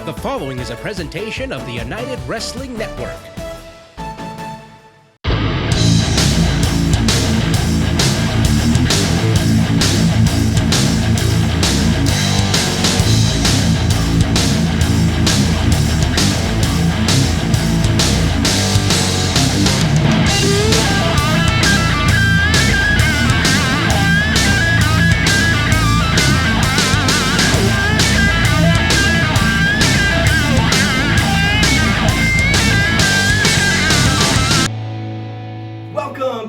The following is a presentation of the United Wrestling Network.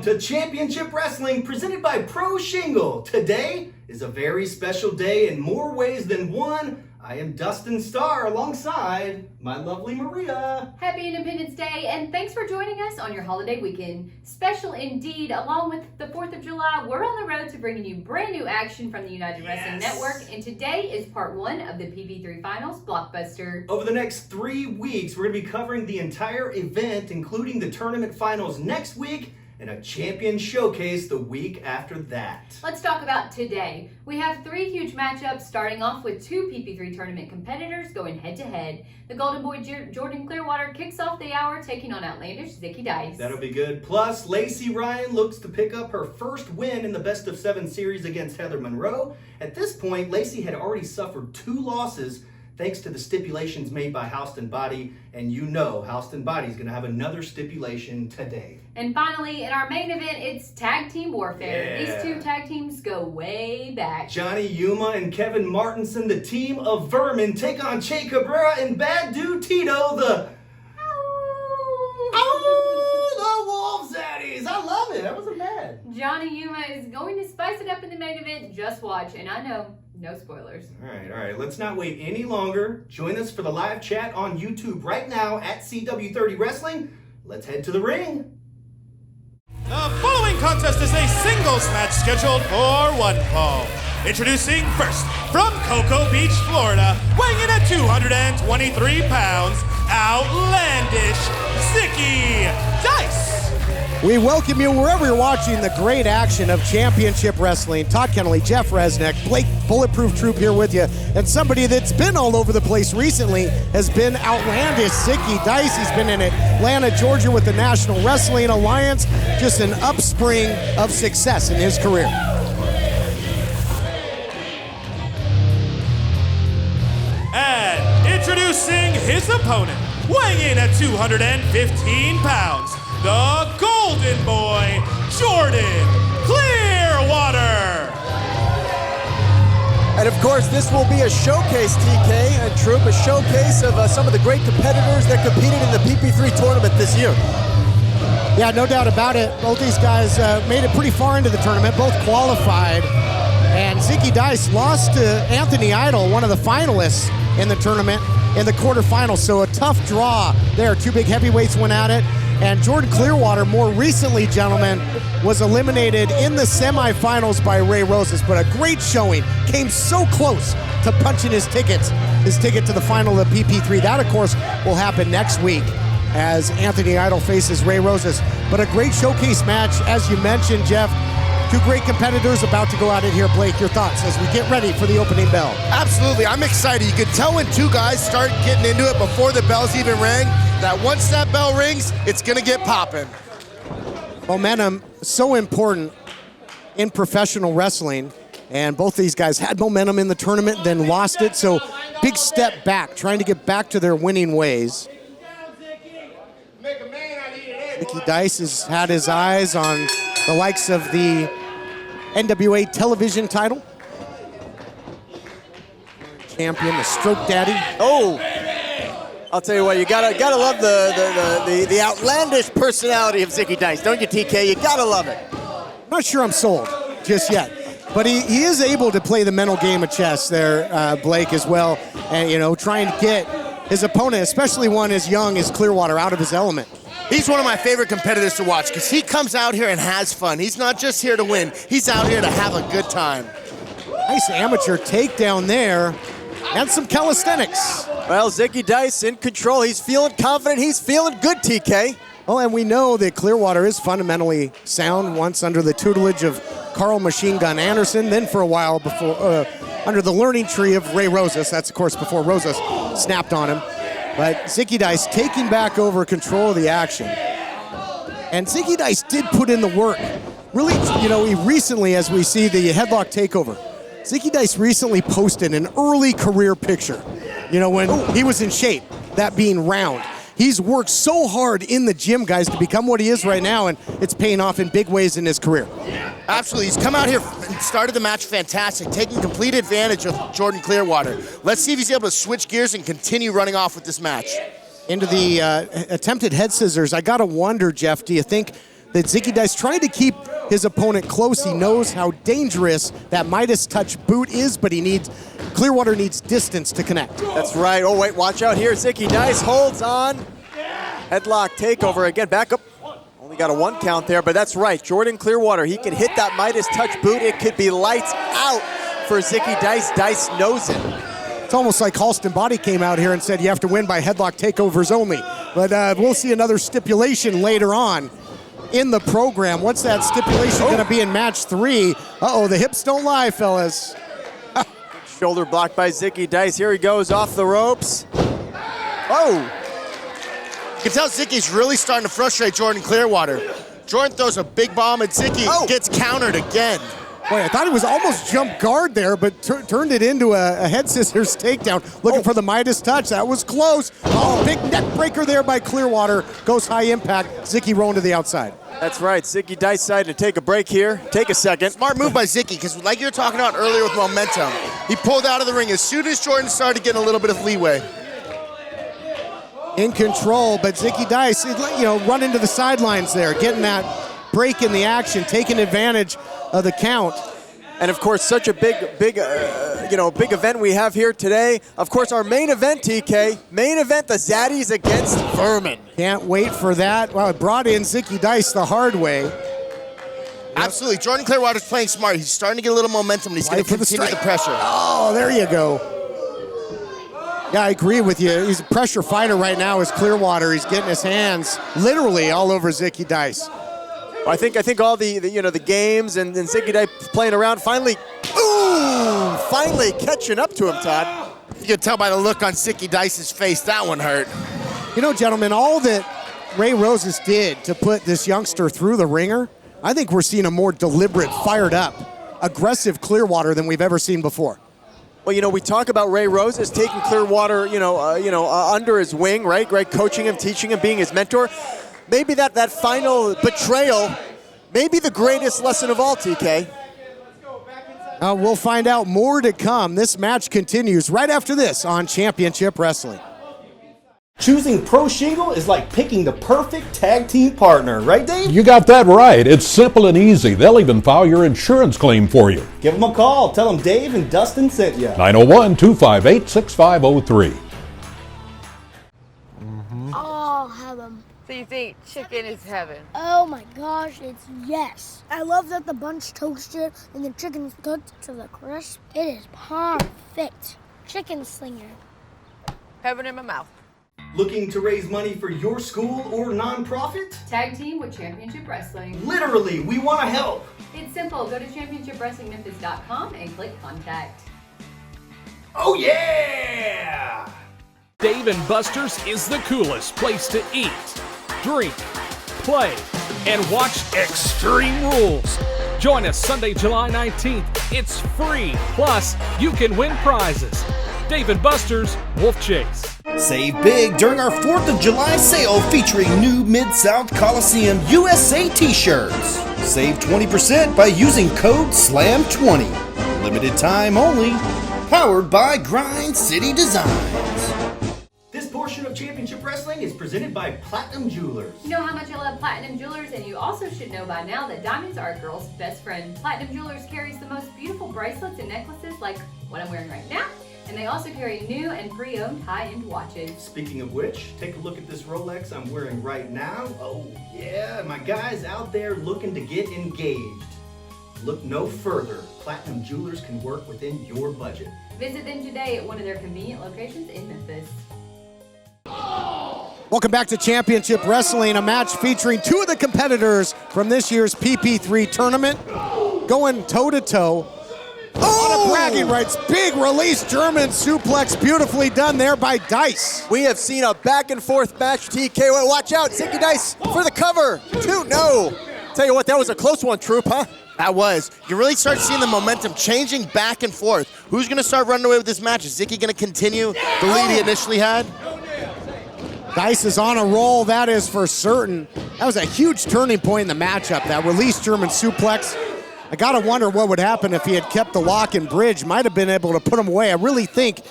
To Championship Wrestling presented by Pro Shingle. Today is a very special day in more ways than one. I am Dustin Starr alongside my lovely Maria. Happy Independence Day, and thanks for joining us on your holiday weekend. Special indeed, along with the 4th of July, we're on the road to bringing you brand new action from the United Wrestling Network, and today is part 1 of the PP3 Finals blockbuster. Over the next 3 weeks, we're going to be covering the entire event, including the tournament finals next week, and a champion showcase the week after that. Let's talk about today. We have 3 huge matchups, starting off with 2 PP3 tournament competitors going head-to-head. The Golden Boy Jordan Clearwater kicks off the hour, taking on Outlandish Zicky Dice. That'll be good. Plus, Lacey Ryan looks to pick up her first win in the best-of-7 series against Heather Monroe. At this point, Lacey had already suffered 2 losses thanks to the stipulations made by Halston Boddy, and you know Halston Boddy is going to have another stipulation today. And finally, in our main event, it's tag team warfare. Yeah. These 2 tag teams go way back. Johnny Yuma and Kevin Martinson, the team of Vermin, take on Che Cabrera and Bad Dude Tito, the Wolves Daddies. I love it. That wasn't bad. Johnny Yuma is going to spice it up in the main event. Just watch, and I know, no spoilers. All right. Let's not wait any longer. Join us for the live chat on YouTube right now at CW30 Wrestling. Let's head to the ring. The following contest is a singles match scheduled for 1 fall. Introducing first, from Cocoa Beach, Florida, weighing in at 223 pounds, Outlandish Zicky Dice. We welcome you wherever you're watching the great action of Championship Wrestling. Todd Kennelly, Jeff Resnick, Blake Bulletproof Troop here with you. And somebody that's been all over the place recently has been Outlandish Zicky Dice. He's been in Atlanta, Georgia with the National Wrestling Alliance. Just an upspring of success in his career. And introducing his opponent, weighing in at 215 pounds, the Golden Boy, Jordan Clearwater. And of course, this will be a showcase, TK and Troop, a showcase of some of the great competitors that competed in the PP3 tournament this year. Yeah, no doubt about it. Both these guys made it pretty far into the tournament, both qualified. And Zicky Dice lost to Anthony Idol, one of the finalists in the tournament, in the quarterfinals. So a tough draw there. 2 big heavyweights went at it. And Jordan Clearwater, more recently, gentlemen, was eliminated in the semifinals by Ray Rosas, but a great showing. Came so close to punching his ticket to the final of PP3. That, of course, will happen next week as Anthony Idol faces Ray Rosas. But a great showcase match, as you mentioned, Jeff. 2 great competitors about to go at it here. Blake, your thoughts as we get ready for the opening bell? Absolutely, I'm excited. You can tell when 2 guys start getting into it before the bells even rang, that once that bell rings, it's gonna get popping. Momentum, so important in professional wrestling, and both these guys had momentum in the tournament, then lost it, so big step back, trying to get back to their winning ways. Zicky Dice has had his eyes on the likes of the NWA television title. Champion, the Stroke Daddy. Oh, I'll tell you what, you gotta love the outlandish personality of Zicky Dice, don't you, TK? You gotta love it. I'm not sure I'm sold just yet, but he is able to play the mental game of chess there, Blake, as well, and trying to get his opponent, especially one as young as Clearwater, out of his element. He's one of my favorite competitors to watch because he comes out here and has fun. He's not just here to win. He's out here to have a good time. Nice amateur takedown there and some calisthenics. Well, Zicky Dice in control. He's feeling confident. He's feeling good, TK. Well, and we know that Clearwater is fundamentally sound, once under the tutelage of Carl Machine Gun Anderson, then for a while before under the learning tree of Ray Rosas. That's, of course, before Rosas snapped on him. But Zicky Dice taking back over control of the action. And Zicky Dice did put in the work. Really, he recently, as we see the headlock takeover, Zicky Dice recently posted an early career picture. When he was in shape, that being round. He's worked so hard in the gym, guys, to become what he is right now, and it's paying off in big ways in his career. Absolutely. He's come out here and started the match fantastic, taking complete advantage of Jordan Clearwater. Let's see if he's able to switch gears and continue running off with this match. Into the attempted head scissors, I got to wonder, Jeff, do you think that Zicky Dice trying to keep his opponent close? He knows how dangerous that Midas touch boot is, but Clearwater needs distance to connect. That's right. Oh, wait, watch out here. Zicky Dice holds on. Headlock takeover again. Back up. Only got a 1 count there, but that's right. Jordan Clearwater, he can hit that Midas touch boot. It could be lights out for Zicky Dice. Dice knows it. It's almost like Halston Boddy came out here and said you have to win by headlock takeovers only. But we'll see another stipulation later on in the program. What's that stipulation going to be in match 3? Uh-oh, the hips don't lie, fellas. Shoulder blocked by Zicky Dice. Here he goes off the ropes. Oh! You can tell Zicky's really starting to frustrate Jordan Clearwater. Jordan throws a big bomb at Zicky, gets countered again. Boy, I thought he was almost jump guard there, but turned it into a head scissors takedown. Looking for the Midas touch. That was close. Oh, big neck breaker there by Clearwater. Goes high impact. Zicky rolling to the outside. That's right. Zicky Dice decided to take a break here. Take a second. Smart move by Zicky, because like you were talking about earlier with momentum, he pulled out of the ring as soon as Jordan started getting a little bit of leeway. In control, but Zicky Dice, run into the sidelines there, getting that break in the action, taking advantage of the count. And of course, such a big event we have here today. Of course, our main event, TK. Main event, the Daddies against Vermin. Can't wait for that. Well, it brought in Zicky Dice the hard way. Absolutely. Jordan Clearwater's playing smart. He's starting to get a little momentum, and he's going to continue the pressure. Oh, there you go. Yeah, I agree with you. He's a pressure fighter right now as Clearwater. He's getting his hands literally all over Zicky Dice. I think all the games and Zicky Dice playing around finally catching up to him, Todd. You can tell by the look on Zicky Dice's face, that one hurt. Gentlemen, all that Ray Roses did to put this youngster through the ringer, I think we're seeing a more deliberate, fired up, aggressive Clearwater than we've ever seen before. Well, we talk about Ray Roses taking Clearwater, under his wing, right? Coaching him, teaching him, being his mentor. Maybe that final betrayal, maybe the greatest lesson of all, TK. We'll find out more to come. This match continues right after this on Championship Wrestling. Choosing Pro Shingle is like picking the perfect tag team partner, right, Dave? You got that right. It's simple and easy. They'll even file your insurance claim for you. Give them a call. Tell them Dave and Dustin sent you. 901-258-6503. Oh, heaven. So you think chicken is heaven? Oh my gosh, it's yes. I love that the bun's toasted and the chicken's cooked to the crisp. It is perfect. Chicken slinger. Heaven in my mouth. Looking to raise money for your school or nonprofit? Tag team with Championship Wrestling. Literally, we want to help. It's simple. Go to championshipwrestlingmemphis.com and click contact. Oh yeah! Dave & Buster's is the coolest place to eat, drink, play, and watch Extreme Rules. Join us Sunday, July 19th. It's free. Plus, you can win prizes. Dave & Buster's Wolf Chase. Save big during our 4th of July sale featuring new Mid-South Coliseum USA t-shirts. Save 20% by using code SLAM20. Limited time only. Powered by Grind City Designs. This portion of Championship Wrestling is presented by Platinum Jewelers. You know how much I love Platinum Jewelers, and you also should know by now that diamonds are a girl's best friend. Platinum Jewelers carries the most beautiful bracelets and necklaces like what I'm wearing right now. And they also carry new and pre-owned high-end watches. Speaking of which, take a look at this Rolex I'm wearing right now. Oh yeah, my guys out there looking to get engaged. Look no further. Platinum Jewelers can work within your budget. Visit them today at one of their convenient locations in Memphis. Welcome back to Championship Wrestling, a match featuring two of the competitors from this year's PP3 tournament, going toe-to-toe. A lot of bragging rights. Big release German suplex. Beautifully done there by Dice. We have seen a back and forth match, TK. Watch out, Zicky Dice for the cover. 2, no. Tell you what, that was a close one, Troop, huh? That was. You really start seeing the momentum changing back and forth. Who's going to start running away with this match? Is Zicky going to continue the lead he initially had? Dice is on a roll, that is for certain. That was a huge turning point in the matchup, that release German suplex. I gotta wonder what would happen if he had kept the lock and bridge. Might have been able to put him away. I really think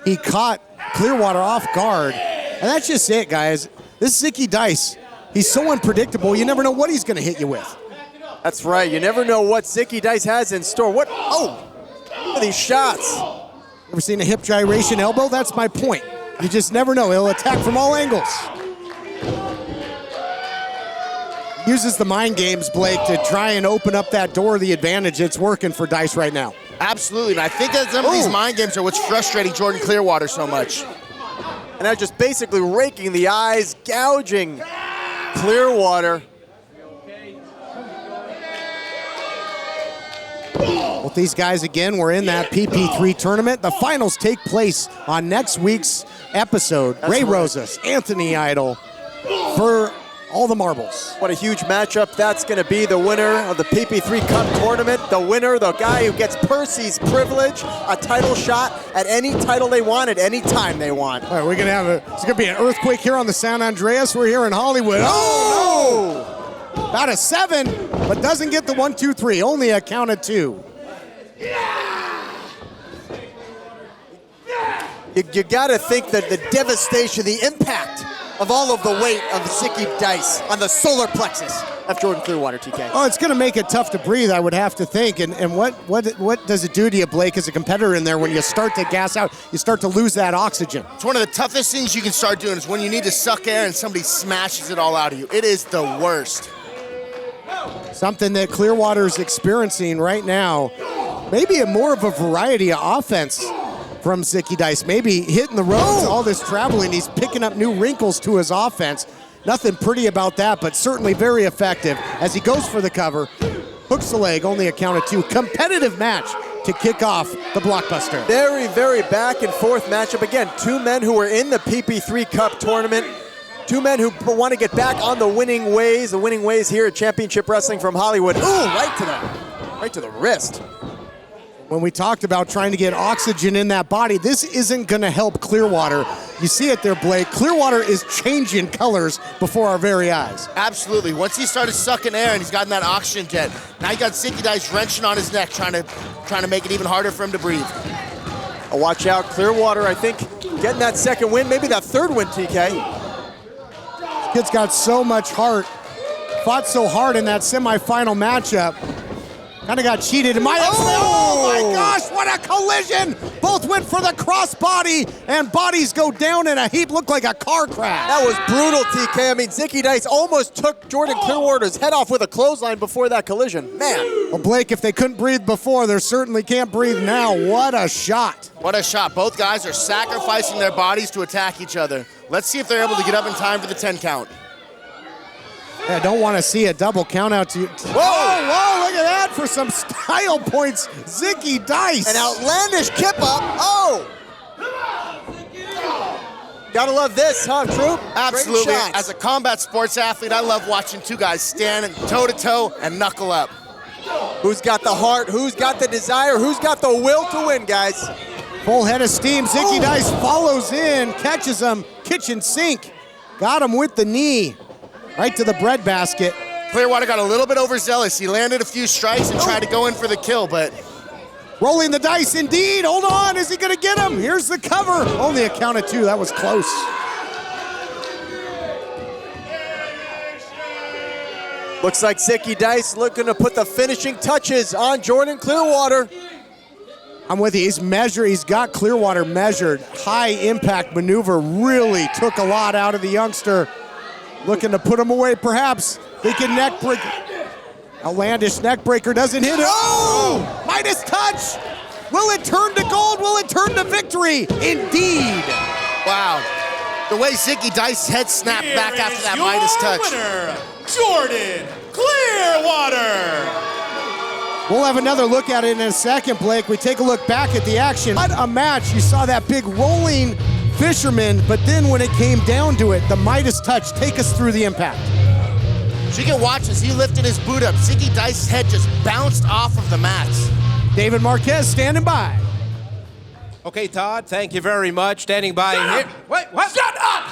he caught Clearwater off guard. And that's just it, guys. This Zicky Dice, he's so unpredictable, you never know what he's gonna hit you with. That's right, you never know what Zicky Dice has in store. What, oh, look at these shots. Ever seen a hip gyration elbow? That's my point. You just never know, he'll attack from all angles. Uses the mind games, Blake, to try and open up that door of the advantage. It's working for Dice right now. Absolutely, and I think that some of these mind games are what's frustrating Jordan Clearwater so much. And they're just basically raking the eyes, gouging Clearwater. Both these guys, again, were in that PP3 tournament. The finals take place on next week's episode. That's Ray right. Rosas, Anthony Idol, for all the marbles. What a huge matchup that's going to be. The winner of the PP3 Cup tournament, the winner, the guy who gets Percy's privilege, a title shot at any title they want at any time they want. All right, we're gonna have it's gonna be an earthquake here on the San Andreas. We're here in Hollywood. Oh no! About a 7, but doesn't get the 1, 2, 3. Only a count of 2. You got to think that the devastation, the impact of all of the weight of Zicky Dice on the solar plexus of Jordan Clearwater, TK. Oh, it's going to make it tough to breathe, I would have to think. And what does it do to you, Blake, as a competitor in there when you start to gas out, you start to lose that oxygen? It's one of the toughest things you can start doing is when you need to suck air and somebody smashes it all out of you. It is the worst. Something that Clearwater's experiencing right now. Maybe a more of a variety of offense from Zicky Dice. Maybe hitting the roads, all this traveling, he's picking up new wrinkles to his offense. Nothing pretty about that, but certainly very effective as he goes for the cover. Hooks the leg, only a count of 2. Competitive match to kick off the blockbuster. Very, very back and forth matchup. Again, 2 men who were in the PP3 Cup tournament. 2 men who want to get back on the winning ways here at Championship Wrestling from Hollywood. Ooh, right to the wrist. When we talked about trying to get oxygen in that body, this isn't going to help Clearwater. You see it there, Blake. Clearwater is changing colors before our very eyes. Absolutely. Once he started sucking air and he's gotten that oxygen jet, now you got Zicky Dice wrenching on his neck, trying to make it even harder for him to breathe. Oh, watch out, Clearwater, I think, getting that second win, maybe that third win, TK. Kid's got so much heart. Fought so hard in that semifinal matchup. Kind of got cheated. Oh my gosh, what a collision! Both went for the crossbody, and bodies go down in a heap. Looked like a car crash. That was brutal, TK. I mean, Zicky Dice almost took Jordan Clearwater's head off with a clothesline before that collision. Man. Well, Blake, if they couldn't breathe before, they certainly can't breathe now. What a shot. What a shot. Both guys are sacrificing their bodies to attack each other. Let's see if they're able to get up in time for the 10 count. I don't want to see a double count out to you. Whoa, look at that for some style points. Zicky Dice. An outlandish kip up. Oh. Gotta love this, huh, Troop? Absolutely. As a combat sports athlete, I love watching 2 guys stand toe-to-toe and knuckle up. Who's got the heart? Who's got the desire? Who's got the will to win, guys? Full head of steam. Zicky Dice follows in, catches him, kitchen sink. Got him with the knee. Right to the bread basket. Clearwater got a little bit overzealous. He landed a few strikes and tried to go in for the kill, but... Rolling the dice indeed. Hold on, is he gonna get him? Here's the cover. Only a count of 2, that was close. Looks like Zicky Dice looking to put the finishing touches on Jordan Clearwater. I'm with you, he's got Clearwater measured. High impact maneuver really took a lot out of the youngster. Looking to put him away, perhaps. Thinking neck breaker. Outlandish neck breaker doesn't hit it. Oh! Midas touch! Will it turn to gold? Will it turn to victory? Indeed. Wow. The way Zicky Dice's head snapped back after that Midas touch. Winner, Jordan Clearwater. We'll have another look at it in a second, Blake. We take a look back at the action. What a match. You saw that big rolling fisherman, but then when it came down to it, the Midas touch. Take us through the impact. So you can watch as he lifted his boot up. Zicky Dice's head just bounced off of the mats. David Marquez standing by. Okay, Todd, thank you very much. Standing by here. Wait, what? Shut up!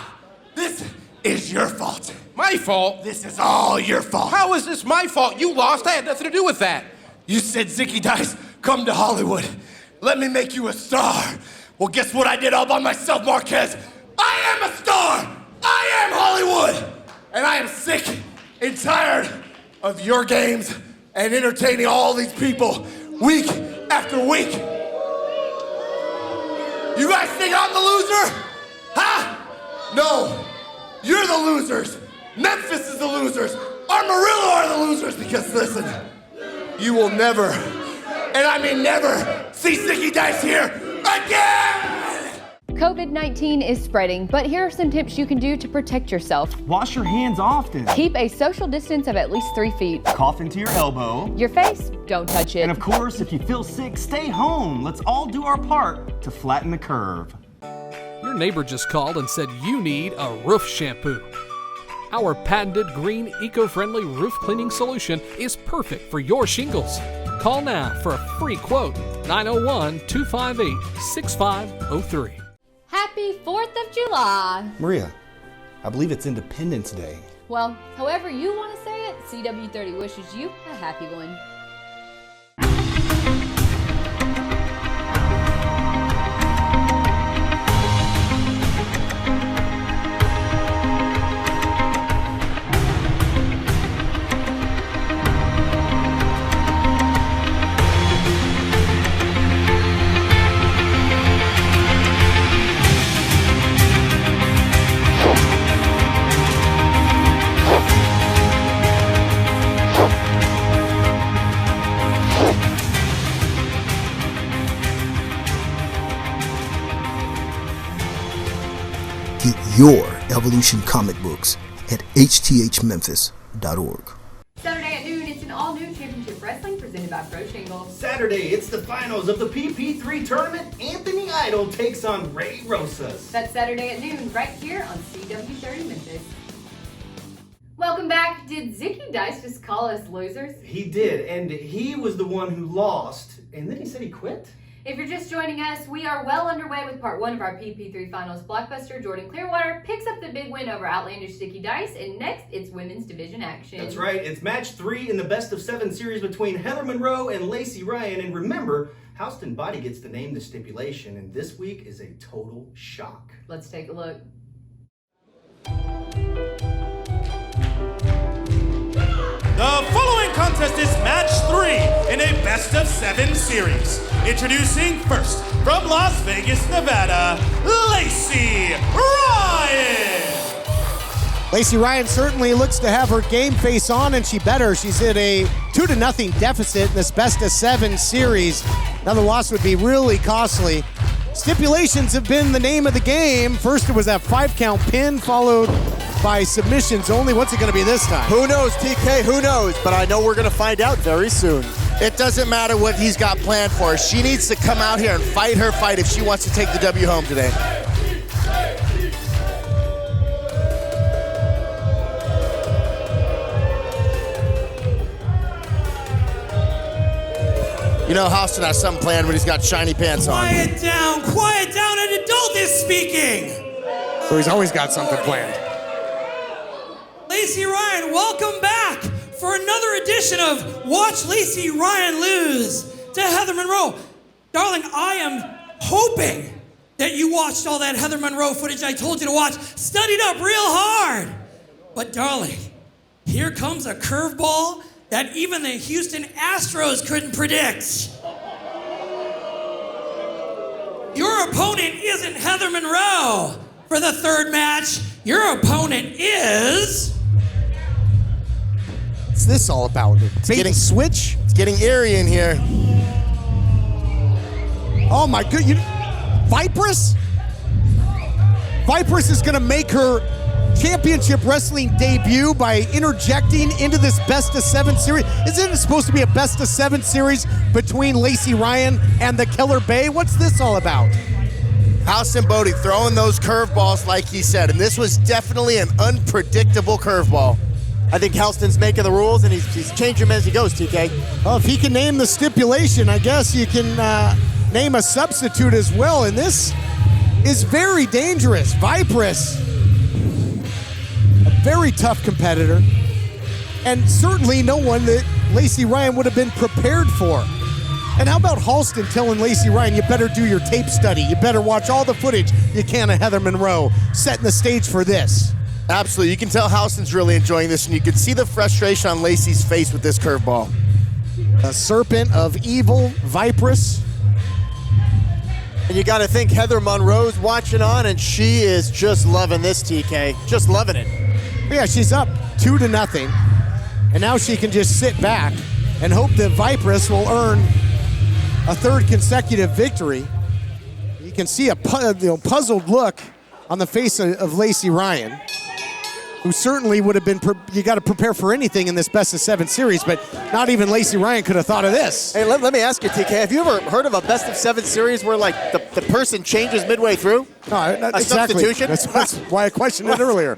This is your fault. My fault? This is all your fault. How is this my fault? You lost. I had nothing to do with that. You said, Zicky Dice, come to Hollywood. Let me make you a star. Well, guess what I did all by myself, Marquez? I am a star! I am Hollywood! And I am sick and tired of your games and entertaining all these people week after week. You guys think I'm the loser? Huh? No, you're the losers. Memphis is the losers. Amarillo are the losers because listen, you will never, and I mean never, see Zicky Dice here again! COVID-19 is spreading, but here are some tips you can do to protect yourself. Wash your hands often. Keep a social distance of at least 3 feet. Cough into your elbow. Your face, don't touch it. And of course, if you feel sick, stay home. Let's all do our part to flatten the curve. Your neighbor just called and said you need a roof shampoo. Our patented green, eco-friendly roof cleaning solution is perfect for your shingles. Call now for a free quote, 901-258-6503. Happy 4th of July. Maria, I believe it's Independence Day. Well, however you want to say it, CW30 wishes you a happy one. Get your Evolution comic books at hthmemphis.org. Saturday at noon, it's an all-new championship wrestling presented by Pro Shingle. Saturday, it's the finals of the PP3 tournament. Anthony Idol takes on Ray Rosas. That's Saturday at noon, right here on CW30 Memphis. Welcome back. Did Zicky Dice just call us losers? He did, and he was the one who lost, and then he said he quit. If you're just joining us, we are well underway with part 1 of our PP3 Finals blockbuster. Jordan Clearwater picks up the big win over Outlandish Zicky Dice, and next it's women's division action. That's right. It's match 3 in the best of 7 series between Heather Monroe and Lacey Ryan. And remember, Halston Boddy gets to name the stipulation, and this week is a total shock. Let's take a look. The following contest is match 3 in a best of 7 series. Introducing first, from Las Vegas, Nevada, Lacey Ryan. Lacey Ryan certainly looks to have her game face on, and she better. She's in a 2-0 deficit in this best of 7 series. Another loss would be really costly. Stipulations have been the name of the game. First it was that 5-count pin, followed by submissions only. What's it going to be this time? Who knows, TK? Who knows? But I know we're going to find out very soon. It doesn't matter what he's got planned for her. She needs to come out here and fight her fight if she wants to take the W home today. You know Halston has something planned when he's got shiny pants on. Quiet down, an adult is speaking. So he's always got something planned. Lacey Ryan, welcome back for another edition of Watch Lacey Ryan Lose to Heather Monroe. Darling, I am hoping that you watched all that Heather Monroe footage I told you to watch, studied up real hard. But darling, here comes a curveball that even the Houston Astros couldn't predict. Your opponent isn't Heather Monroe. For the third match, your opponent is... What's this all about? Getting switch? It's getting eerie in here. Oh my good, Viperous? Viperous is gonna make her championship wrestling debut by interjecting into this best-of-7 series. Isn't it supposed to be a best-of-7 series between Lacey Ryan and the Killer Bay? What's this all about? Halston Boddy throwing those curveballs like he said, and this was definitely an unpredictable curveball. I think Halston's making the rules, and he's changing them as he goes, TK. Well, if he can name the stipulation, I guess you can name a substitute as well, and this is very dangerous. Viperous, a very tough competitor, and certainly no one that Lacey Ryan would have been prepared for. And how about Halston telling Lacey Ryan, you better do your tape study, you better watch all the footage you can of Heather Monroe, setting the stage for this. Absolutely, you can tell Halston's really enjoying this, and you can see the frustration on Lacey's face with this curveball. A serpent of evil, Viperous. And you gotta think Heather Monroe's watching on, and she is just loving this, TK. Just loving it. Yeah, she's up 2-0, and now she can just sit back and hope that Viperous will earn a third consecutive victory. You can see a puzzled look on the face of Lacey Ryan, who certainly would have been, you got to prepare for anything in this best-of-7 series, but not even Lacey Ryan could have thought of this. Hey, let me ask you, TK, have you ever heard of a best-of-7 series where, like, the person changes midway through? No, a substitution? That's why I questioned it earlier.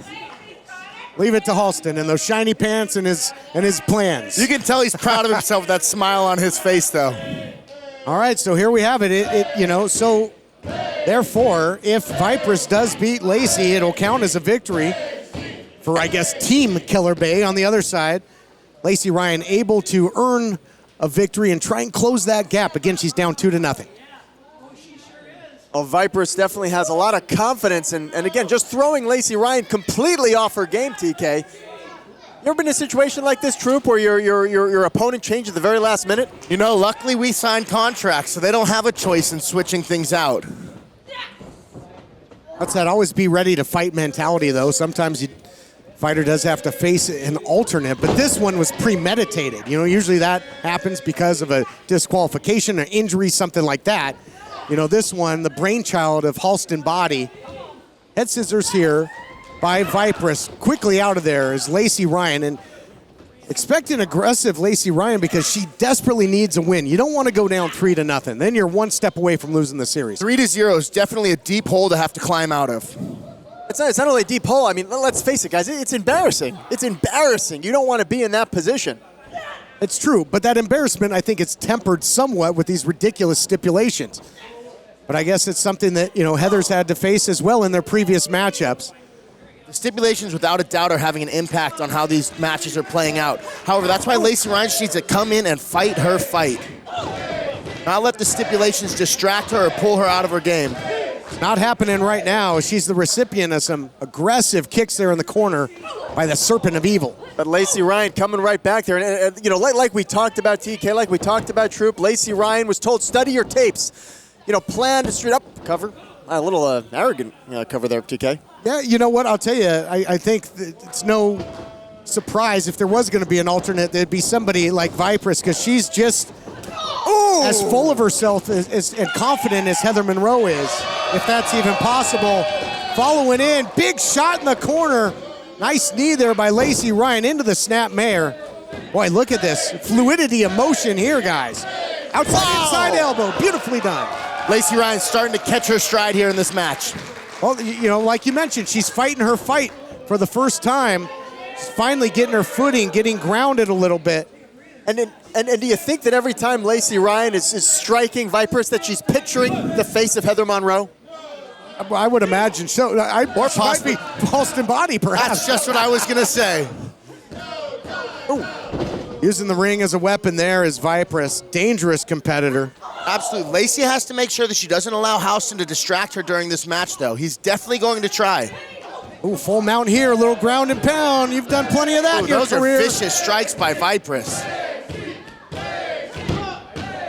Leave it to Halston and those shiny pants and his plans. You can tell he's proud of himself with that smile on his face, though. All right, so here we have it. So therefore, if Viperous does beat Lacey, it'll count as a victory for, I guess, Team Killer Bay on the other side. Lacey Ryan able to earn a victory and try and close that gap. Again, she's down 2-0. Well, Viperous definitely has a lot of confidence, and again, just throwing Lacey Ryan completely off her game, TK. You ever been in a situation like this, Troop, where your opponent changed at the very last minute? You know, luckily we signed contracts, so they don't have a choice in switching things out. That's that always be ready to fight mentality, though. Sometimes fighter does have to face an alternate, but this one was premeditated. You know, usually that happens because of a disqualification or injury, something like that. You know, this one, the brainchild of Halston Boddy. Head scissors here by Viperous. Quickly out of there is Lacey Ryan, and expect an aggressive Lacey Ryan because she desperately needs a win. You don't want to go down 3-0. Then you're one step away from losing the series. 3-0 is definitely a deep hole to have to climb out of. It's not only a deep hole. I mean, let's face it, guys. It's embarrassing. It's embarrassing. You don't want to be in that position. It's true, but that embarrassment, I think it's tempered somewhat with these ridiculous stipulations. But I guess it's something that, you know, Heather's had to face as well in their previous matchups. The stipulations, without a doubt, are having an impact on how these matches are playing out. However, that's why Lacey Ryan needs to come in and fight her fight. Not let the stipulations distract her or pull her out of her game. Not happening right now. She's the recipient of some aggressive kicks there in the corner by the Serpent of Evil. But Lacey Ryan coming right back there. And you know, like we talked about, TK, like we talked about, Troop, Lacey Ryan was told, study your tapes. You know, plan to straight up cover. A little arrogant cover there, TK. Yeah, you know what? I'll tell you, I think it's no surprise if there was going to be an alternate, there'd be somebody like Viperous, because she's just as full of herself and confident as Heather Monroe is, if that's even possible. Following in, big shot in the corner. Nice knee there by Lacey Ryan into the snap mare. Boy, look at this. Fluidity of motion here, guys. Outside, inside elbow. Beautifully done. Lacey Ryan's starting to catch her stride here in this match. Well, you know, like you mentioned, she's fighting her fight for the first time. She's finally getting her footing, getting grounded a little bit. And do you think that every time Lacey Ryan is striking Viperous that she's picturing the face of Heather Monroe? I would imagine so. Or possibly Halston Boddy, perhaps. That's just what I was going to say. Ooh. Using the ring as a weapon there is Viperous. Dangerous competitor. Absolutely. Lacey has to make sure that she doesn't allow Halston to distract her during this match, though. He's definitely going to try. Ooh, full mount here, a little ground and pound. You've done plenty of that in your career. Those are vicious strikes by Viperous.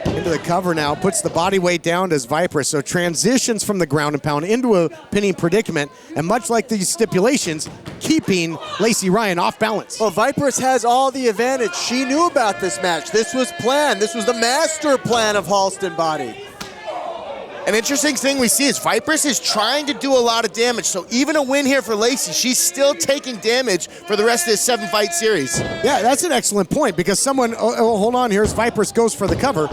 Into the cover now, puts the body weight down as Viperous, so transitions from the ground and pound into a pinning predicament, and much like these stipulations, keeping Lacey Ryan off balance. Well, Viperous has all the advantage. She knew about this match. This was planned. This was the master plan of Halston Boddy. An interesting thing we see is Viperous is trying to do a lot of damage. So even a win here for Lacey, she's still taking damage for the rest of this 7-fight series. Yeah, that's an excellent point because someone, hold on, here's Viperous goes for the cover.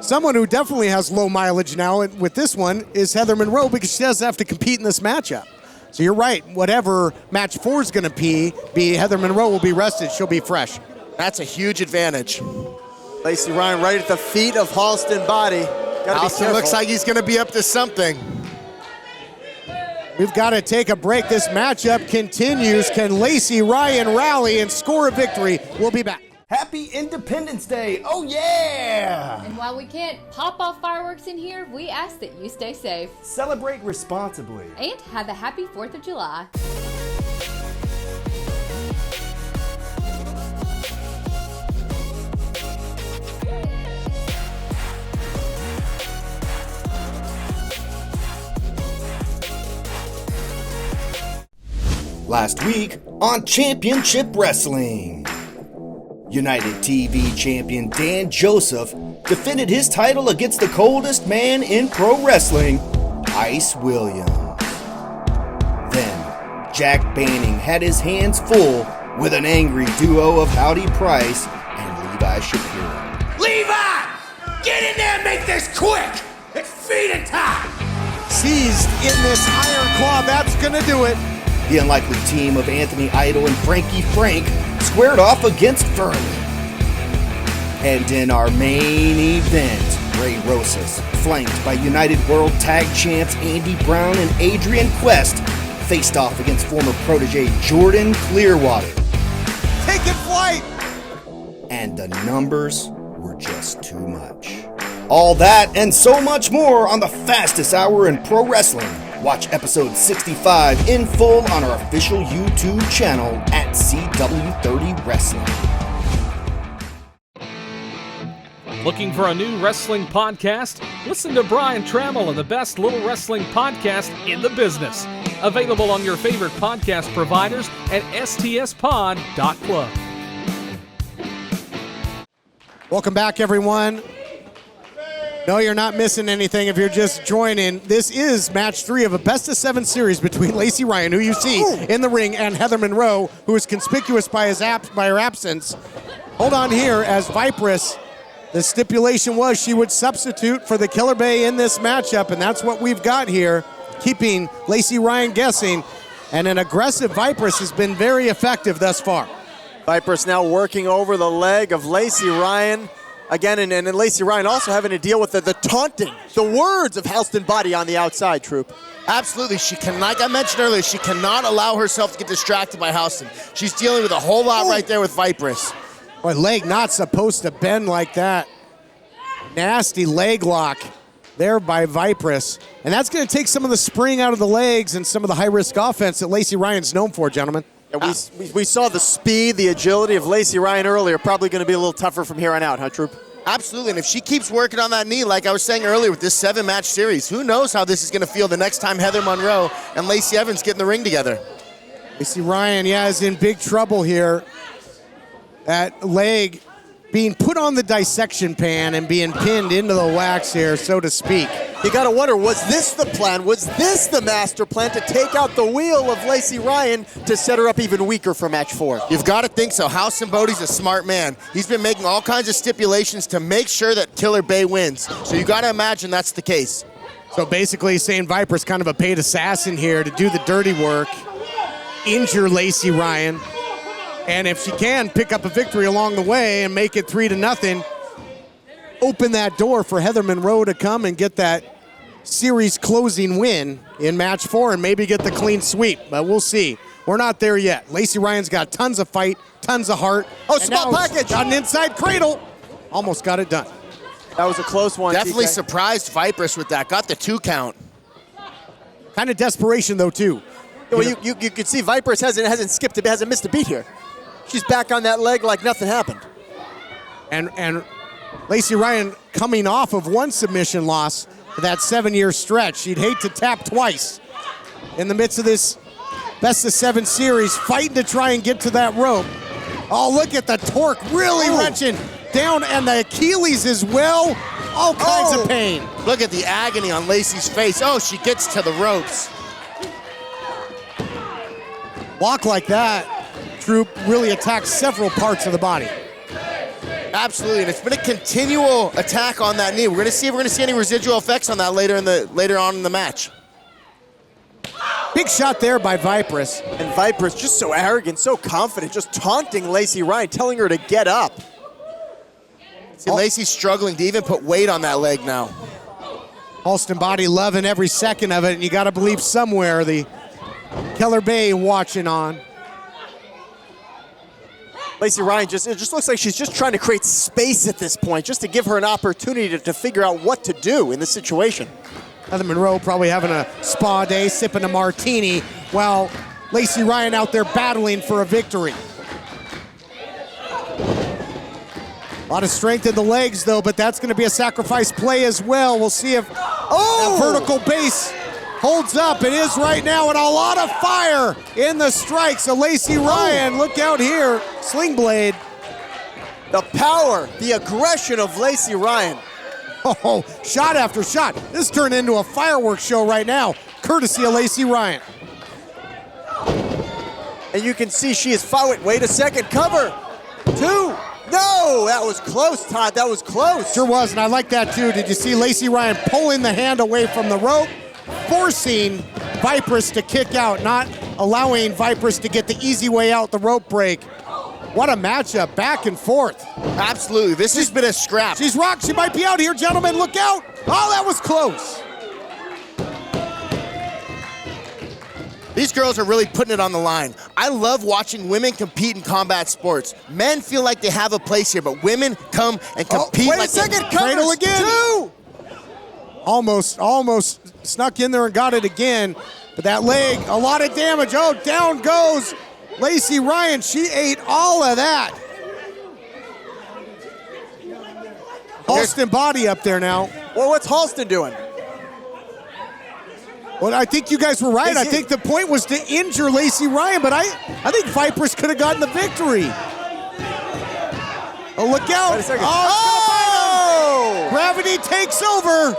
Someone who definitely has low mileage now with this one is Heather Monroe because she does have to compete in this matchup. So you're right, whatever match 4 is going to be Heather Monroe will be rested. She'll be fresh. That's a huge advantage. Lacey Ryan right at the feet of Halston Boddy. Halston looks like he's going to be up to something. We've got to take a break. This matchup continues. Can Lacey Ryan rally and score a victory? We'll be back. Happy Independence Day. Oh, yeah. And while we can't pop off fireworks in here, we ask that you stay safe. Celebrate responsibly. And have a happy 4th of July. Last week on Championship Wrestling, United TV champion Dan Joseph defended his title against the coldest man in pro wrestling, Ice Williams. Then, Jack Banning had his hands full with an angry duo of Howdy Price and Levi Shapiro. Levi! Get in there and make this quick! It's feeding time! Seized in this iron claw, that's gonna do it. The unlikely team of Anthony Idol and Frankie Frank squared off against Vermin. And in our main event, Ray Rosas, flanked by United World Tag Champs Andy Brown and Adrian Quest, faced off against former protege Jordan Clearwater. Taking flight! And the numbers were just too much. All that and so much more on the fastest hour in pro wrestling. Watch episode 65 in full on our official YouTube channel at CW30 Wrestling. Looking for a new wrestling podcast? Listen to Brian Trammell and the best little wrestling podcast in the business. Available on your favorite podcast providers at stspod.club. Welcome back, everyone. No, you're not missing anything if you're just joining. This is match 3 of a best-of-7 series between Lacey Ryan, who you see in the ring, and Heather Monroe, who is conspicuous by her absence. Hold on here as Viperous. The stipulation was she would substitute for the Killer Bay in this matchup, and that's what we've got here, keeping Lacey Ryan guessing. And an aggressive Viperous has been very effective thus far. Viperous now working over the leg of Lacey Ryan. Again, and Lacey Ryan also having to deal with the taunting, the words of Halston Boddy on the outside, Troop. Absolutely. She can, like I mentioned earlier, she cannot allow herself to get distracted by Halston. She's dealing with a whole lot right there with Viperous. Boy, leg not supposed to bend like that. Nasty leg lock there by Viperous. And that's going to take some of the spring out of the legs and some of the high-risk offense that Lacey Ryan's known for, gentlemen. Yeah, we saw the speed, the agility of Lacey Ryan earlier. Probably going to be a little tougher from here on out, huh, Troop? Absolutely, and if she keeps working on that knee, like I was saying earlier with this 7-match series, who knows how this is going to feel the next time Heather Monroe and Lacey Evans get in the ring together. Lacey Ryan, is in big trouble here. That leg being put on the dissection pan and being pinned into the wax here, so to speak. You got to wonder, was this the plan? Was this the master plan to take out the wheel of Lacey Ryan to set her up even weaker for match 4? You've got to think so. Halston Boddy's a smart man. He's been making all kinds of stipulations to make sure that Killer Bay wins. So you got to imagine that's the case. So basically saying Viper's kind of a paid assassin here to do the dirty work, injure Lacey Ryan, and if she can, pick up a victory along the way and make it 3-0, open that door for Heather Monroe to come and get that series closing win in match 4 and maybe get the clean sweep, but we'll see. We're not there yet. Lacey Ryan's got tons of fight, tons of heart. Oh, small package. Got an inside cradle. Almost got it done. That was a close one. Definitely TK. surprised Viperous with that. Got the 2 count. Kind of desperation, though, too. Well, you could see Viperous hasn't missed a beat here. She's back on that leg like nothing happened. And Lacey Ryan coming off of 1 submission loss for that 7-year stretch. She'd hate to tap twice in the midst of this best-of-7 series, fighting to try and get to that rope. Oh, look at the torque really wrenching down, and the Achilles as well. All kinds of pain. Look at the agony on Lacey's face. Oh, she gets to the ropes. Walk like that, Troop really attacks several parts of the body. Absolutely, and it's been a continual attack on that knee. We're gonna see if we're gonna see any residual effects on that later on in the match. Big shot there by Viperous. And Viperous just so arrogant, so confident, just taunting Lacey Ryan, telling her to get up. See, Lacey's struggling to even put weight on that leg now. Halston Boddy loving every second of it, and you gotta believe somewhere the Keller Bay watching on. Lacey Ryan, it just looks like she's just trying to create space at this point, just to give her an opportunity to figure out what to do in this situation. Heather Monroe probably having a spa day, sipping a martini, while Lacey Ryan out there battling for a victory. A lot of strength in the legs, though, but that's going to be a sacrifice play as well. We'll see if that vertical base holds up. It is right now, and a lot of fire in the strikes of Lacey Ryan. Look out here, sling blade. The power, the aggression of Lacey Ryan. Oh, shot after shot. This turned into a fireworks show right now, courtesy of Lacey Ryan. And you can see she is following. Wait a second, cover. 2. No, that was close, Todd. That was close. Sure was, and I like that too. Did you see Lacey Ryan pulling the hand away from the rope, forcing Viperous to kick out, not allowing Viperous to get the easy way out the rope break. What a matchup, back and forth. Absolutely, this has been a scrap. She's rocked, she might be out here, gentlemen, look out. Oh, that was close. These girls are really putting it on the line. I love watching women compete in combat sports. Men feel like they have a place here, but women come and compete wait like a second, cradle again. 2. Almost snuck in there and got it again. But that leg, a lot of damage. Oh, down goes Lacey Ryan. She ate all of that. Halston Boddy up there now. Well, what's Halston doing? Well, I think you guys were right. I think the point was to injure Lacey Ryan, but I think Viperous could have gotten the victory. Oh, look out. Wait a second. Oh! Gravity takes over.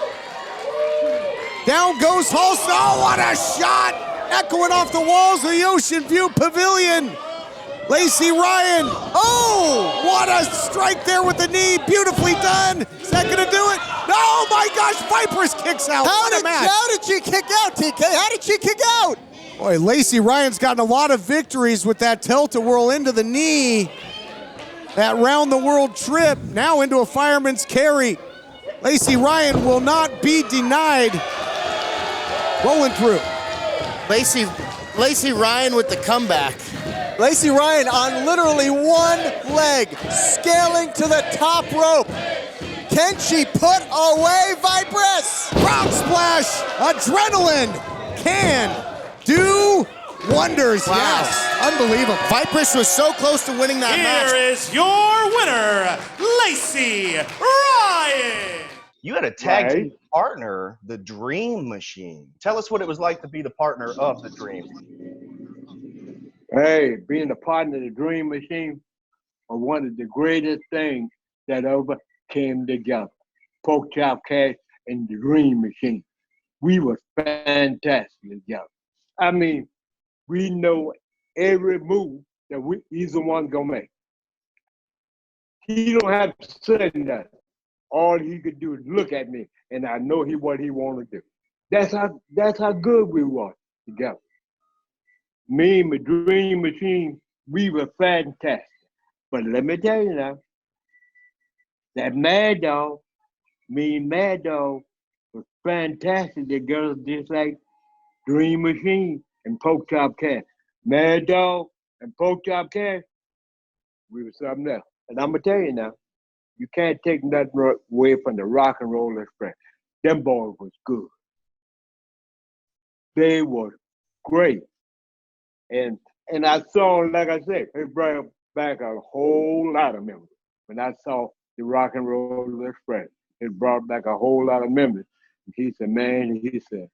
Down goes Halston. Oh, what a shot! Echoing off the walls of the Ocean View Pavilion. Lacey Ryan. Oh, what a strike there with the knee. Beautifully done. Is that going to do it? Oh, my gosh. Viperous kicks out. How did she kick out, TK? How did she kick out? Boy, Lacey Ryan's gotten a lot of victories with that tilt-a-whirl into the knee. That round-the-world trip, now into a fireman's carry. Lacey Ryan will not be denied. Rolling through. Lacey Ryan with the comeback. Lacey Ryan on literally one leg, scaling to the top rope. Can she put away Viperous? Frog splash, adrenaline can do wonders. Wow. Yes, unbelievable. Viperous was so close to winning that match. Here is your winner, Lacey Ryan. You had a tag team partner, the Dream Machine. Tell us what it was like to be the partner of the Dream. Hey, being a partner of the Dream Machine was one of the greatest things that ever came together. Pork Chop Cash and the Dream Machine. We were fantastic together. I mean, we know every move that he's the one gonna make. He don't have to say nothing. All he could do is look at me, and I know what he want to do. That's how good we were together. Me and my Dream Machine, we were fantastic. But let me tell you now, that Mad Dog, me and Mad Dog was fantastic together, just like Dream Machine and Pork Chop Cash. Mad Dog and Pork Chop Cash, we were something else. And I'm going to tell you now, you can't take nothing away from the Rock and Roll Express. Them boys was good. They were great. And I saw, like I said, it brought back a whole lot of memories. When I saw the Rock and Roll Express, it brought back a whole lot of memories. And he said, man, he said,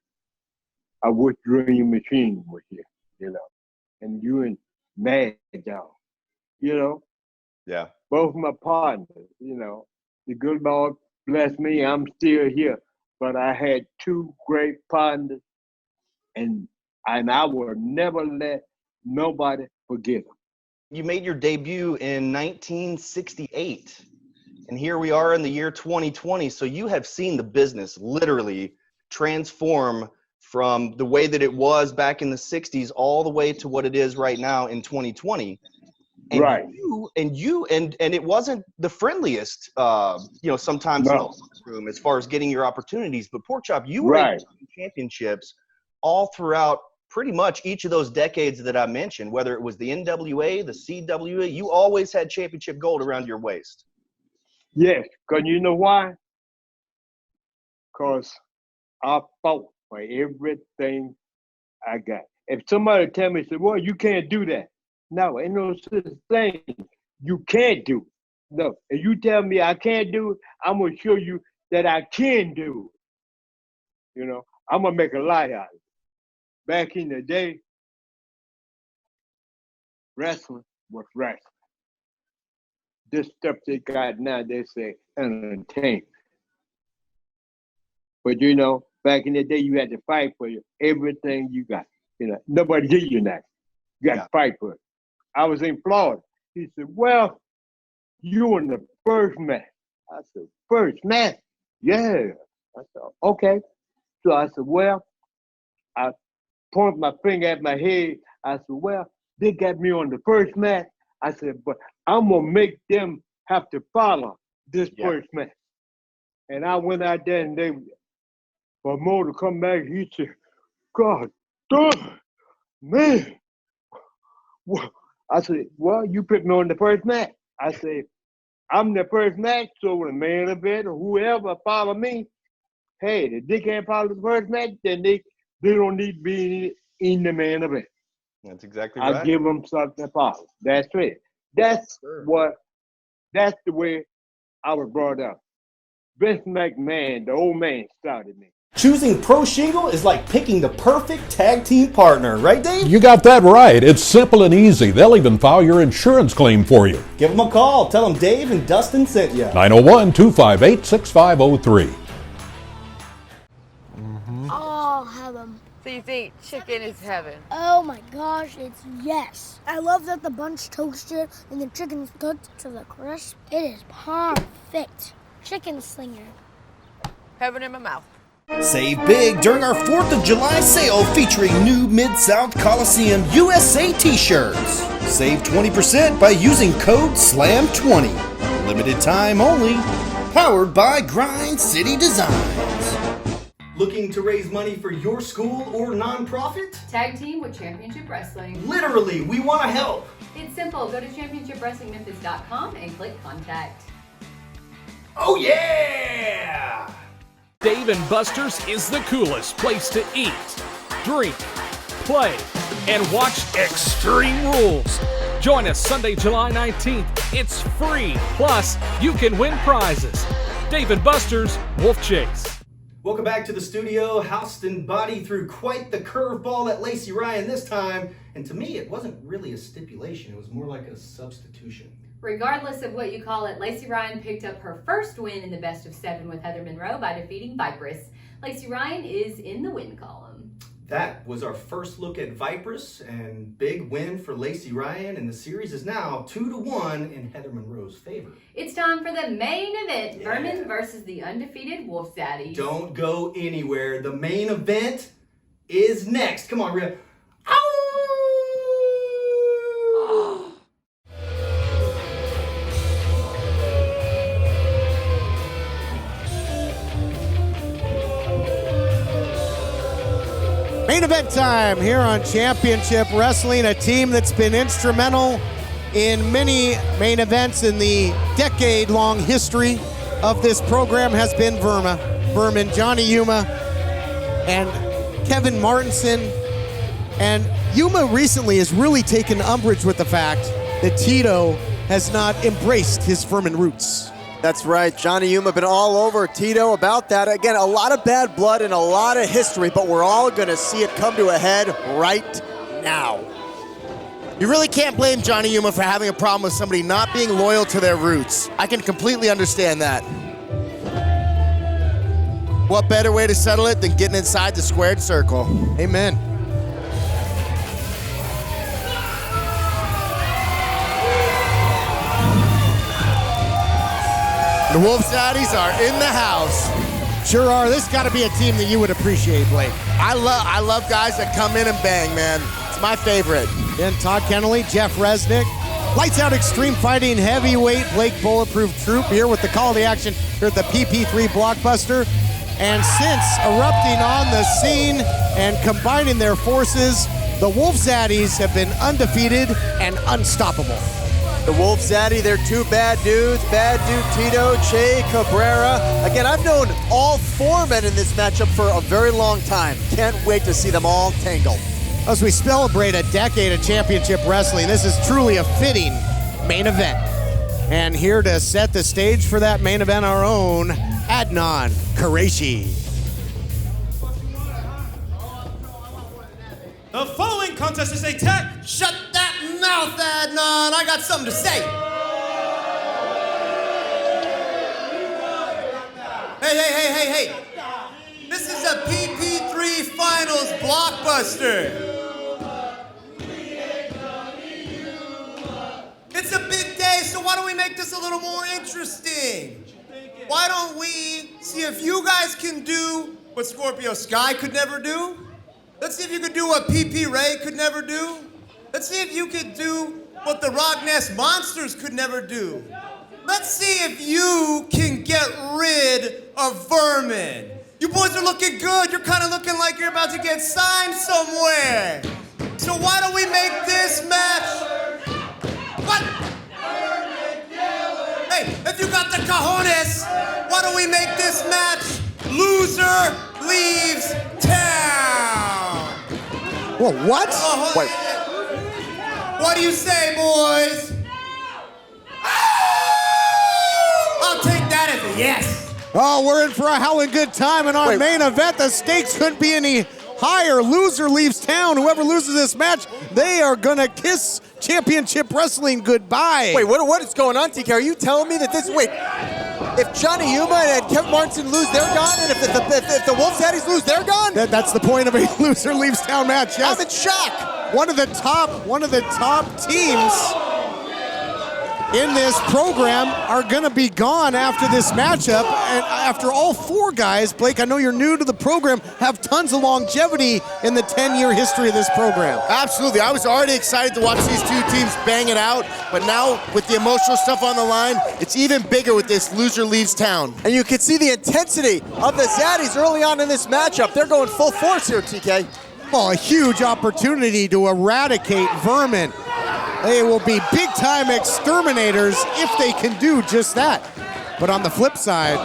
I wish Dream Machine was here, you know. And you and Mad Dog, you know. Yeah. Both my partners, you know. The good bless me, I'm still here. But I had two great partners, and I will never let nobody forget them. You made your debut in 1968, and here we are in the year 2020. So you have seen the business literally transform from the way that it was back in the 60s all the way to what it is right now in 2020. And right. And it wasn't the friendliest, sometimes in the room as far as getting your opportunities. But Porkchop, you were in championships all throughout pretty much each of those decades that I mentioned, whether it was the NWA, the CWA, you always had championship gold around your waist. Yes, because you know why? Because I fought for everything I got. If somebody tell me, well, you can't do that. No, ain't no such thing you can't do. No, if you tell me I can't do it, I'm going to show you that I can do it. You know, I'm going to make a lie out of it. Back in the day, wrestling was wrestling. This stuff they got now, they say entertainment. But you know, back in the day, you had to fight for everything you got. You know, nobody give you that. You got to fight for it. I was in Florida. He said, well, you in the first match. I said, first match? Yeah. I said, okay. So I said, well, I pointed my finger at my head. I said, well, they got me on the first match. I said, but I'm going to make them have to follow this first match. And I went out there and for Mo to come back, he said, God, man. I said, well, you put me on the first match. I said, I'm the first match, so the main event or whoever follow me, hey, if they can't follow the first match, then they don't need to be in the main event. That's exactly right. I give them something to follow. That's it. That's the way I was brought up. Vince McMahon, the old man, started me. Choosing Pro Shingle is like picking the perfect tag team partner, right, Dave? You got that right. It's simple and easy. They'll even file your insurance claim for you. Give them a call. Tell them Dave and Dustin sent you. 901-258-6503. Oh, heaven. So you think chicken is heaven? Oh my gosh, it's yes. I love that the bunch toasted and the chicken's cooked to the crisp. It is perfect. Chicken slinger. Heaven in my mouth. Save big during our 4th of July sale featuring new Mid-South Coliseum USA t-shirts. Save 20% by using code SLAM20. Limited time only. Powered by Grind City Designs. Looking to raise money for your school or nonprofit? Tag team with Championship Wrestling. Literally, we want to help. It's simple. Go to championshipwrestlingmemphis.com and click contact. Oh yeah! Dave & Buster's is the coolest place to eat, drink, play, and watch Extreme Rules. Join us Sunday, July 19th. It's free. Plus, you can win prizes. Dave & Buster's Wolf Chase. Welcome back to the studio. Halston Boddy threw quite the curveball at Lacey Ryan this time. And to me, it wasn't really a stipulation. It was more like a substitution. Regardless of what you call it, Lacey Ryan picked up her first win in the best of 7 with Heather Monroe by defeating Viperous. Lacey Ryan is in the win column. That was our first look at Viperous, and big win for Lacey Ryan, and the series is now 2-1 in Heather Monroe's favor. It's time for the main event, Vermin versus the undefeated Wolf Daddies. Don't go anywhere. The main event is next. Come on, Rhea. Main event time here on Championship Wrestling, a team that's been instrumental in many main events in the decade-long history of this program has been Vermin, Johnny Yuma, and Kevin Martinson. And Yuma recently has really taken umbrage with the fact that Tito has not embraced his Vermin roots. That's right. Johnny Yuma been all over Tito about that. Again, a lot of bad blood and a lot of history, but we're all going to see it come to a head right now. You really can't blame Johnny Yuma for having a problem with somebody not being loyal to their roots. I can completely understand that. What better way to settle it than getting inside the squared circle? Amen. The Wolves Daddies are in the house. Sure are. This got to be a team that you would appreciate, Blake. I love guys that come in and bang, man. It's my favorite. Then Todd Kennelly, Jeff Resnick. Lights out extreme fighting heavyweight Blake Bulletproof Troop here with the call of the action here at the PP3 Blockbuster. And since erupting on the scene and combining their forces, the Wolves Daddies have been undefeated and unstoppable. The Wolves Zaddy, they're two bad dudes. Bad dude Tito, Che Cabrera. Again, I've known all four men in this matchup for a very long time. Can't wait to see them all tangle. As we celebrate a decade of championship wrestling, this is truly a fitting main event. And here to set the stage for that main event, our own Adnan Qureshi. The following contest is a tag. Shut that mouth, Adnan. I got something to say. Hey. This is a PP3 Finals blockbuster. It's a big day, so why don't we make this a little more interesting? Why don't we see if you guys can do what Scorpio Sky could never do? Let's see if you could do what PP Ray could never do. Let's see if you could do what the Rock Nest Monsters could never do. Let's see if you can get rid of Vermin. You boys are looking good. You're kind of looking like you're about to get signed somewhere. So why don't we make this match? What? Hey, if you got the cojones, why don't we make this match loser leaves town? Whoa, what? Wait. What do you say, boys? I'll take that as a yes. Oh, we're in for a howling good time in our main event. The stakes couldn't be any higher. Loser leaves town. Whoever loses this match, they are gonna kiss championship wrestling goodbye. Wait, what is going on, TK? Are you telling me that this, wait, if Johnny Yuma and Kevin Martinson lose, they're gone, and if the Wolves Daddies lose, they're gone? That's the point of a loser leaves town match, yes. I'm in shock. One of the top teams in this program are gonna be gone after this matchup, and after all four guys, Blake, I know you're new to the program, have tons of longevity in the 10-year history of this program. Absolutely. I was already excited to watch these two teams bang it out, but now with the emotional stuff on the line, it's even bigger with this loser leaves town. And you can see the intensity of the Zaddies early on in this matchup. They're going full force here, TK. Well, a huge opportunity to eradicate Vermin. They will be big-time exterminators if they can do just that. But on the flip side,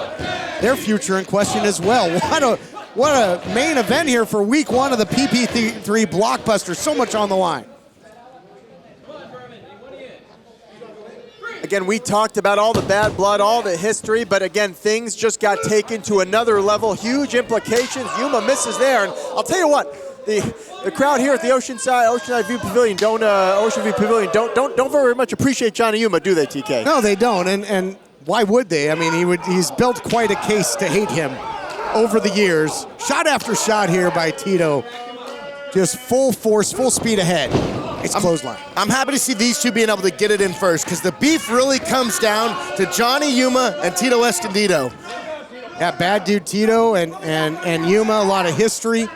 their future in question as well. What a main event here for week one of the PP3 Blockbuster. So much on the line. Again, we talked about all the bad blood, all the history, but again, things just got taken to another level. Huge implications. Yuma misses there, and I'll tell you what, the crowd here at the Oceanside View Pavilion don't very much appreciate Johnny Yuma, do they, TK? No, they don't, and why would they? I mean, he's built quite a case to hate him over the years. Shot after shot here by Tito. Just full force, full speed ahead. It's clothesline. I'm happy to see these two being able to get it in first, because the beef really comes down to Johnny Yuma and Tito Escondido. Yeah, bad dude Tito and Yuma, a lot of history